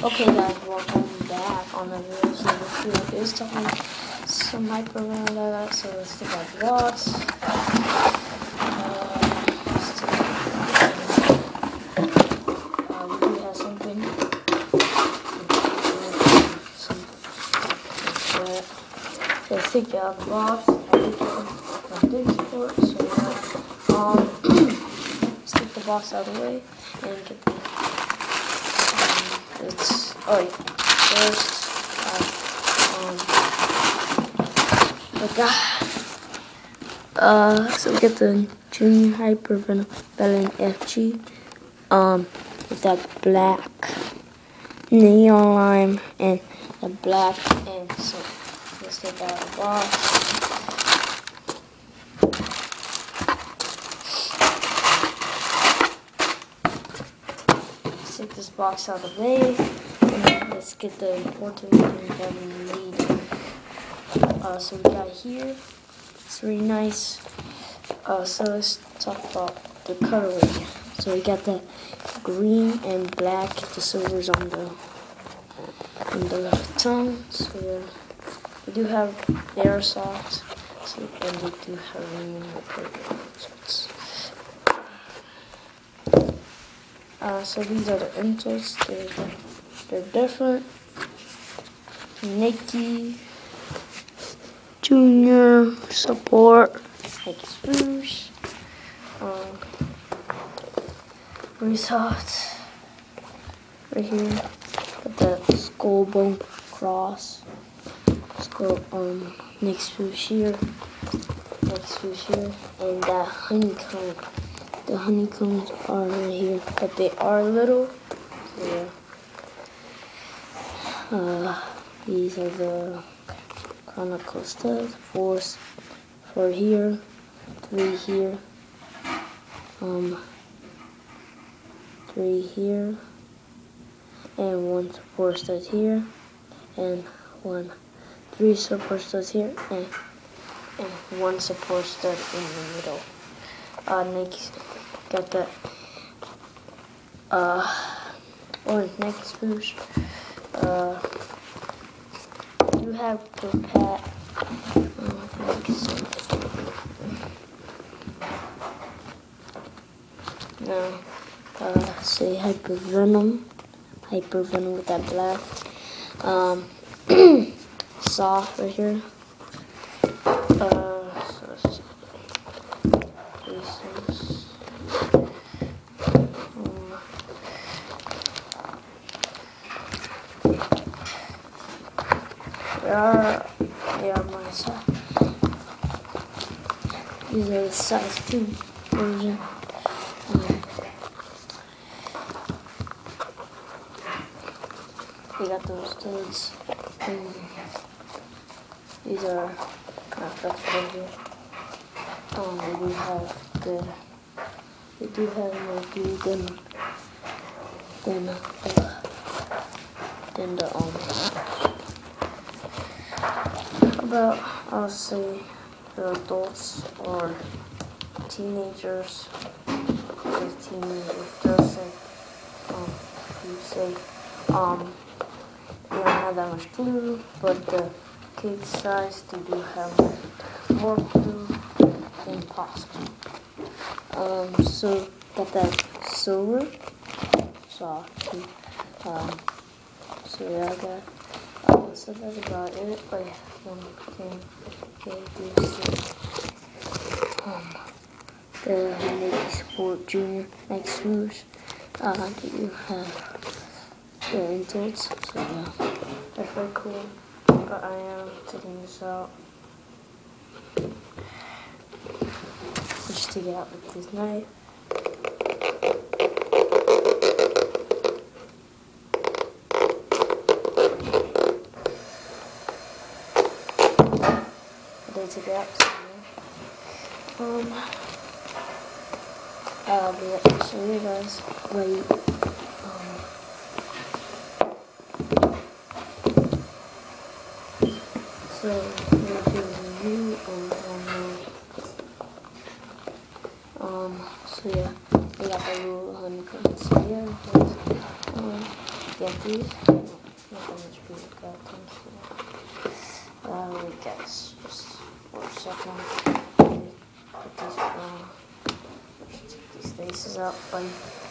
Okay guys, welcome back on the video. So this video is talking some hypervenom that I got, so let's take out the box. We do have something. So let's take out the box. So let's take the box out of the way and get the so we get the Junior Hypervenom FG with that black neon lime and the black and so let's take out the box. Take this box out of the way and let's get the important thing that we need. So we got here, it's really nice. So let's talk about the colorway. So we got the green and black, the silvers on the tongue. So yeah, we do have airsoft, and we do have aluminum paper. So these are the insoles. They're different. Nike, Junior, Support, Nike Swoosh, Resoft. Right here, got the skull bone cross. Nike Swoosh here, and that honeycomb. The honeycombs are right here, but they are little. So yeah. These are the conical studs. Four here, 3 here, 3 here, and 1 support stud here, and 3 support studs here, and 1 support stud in the middle. Next, got that Nike Swoosh. You have the pat. Say hypervenom with that black. Soft right here. My size. These are the size 2 version. We got those studs. These are kind of flexible here. They do have more glue than the about, I'll say, the adults or teenagers, because teenagers just say, they don't have that much glue, but the kid size, they do have more glue than possible. So got that silver soft. So yeah, I got. So that's about it. But one thing, the Nike Sport Junior Nike Swoosh. You have the insoles. So yeah, that's very cool. But I am taking this out. Just take it out with this knife. Take it out. I'll be able to show you guys. Wait. So we'll do a review on So yeah, we got the little honeycombs here. Yeah, like these. Nothing much people got things for. Wait guys, just for a second. Put these take these faces out, buddy.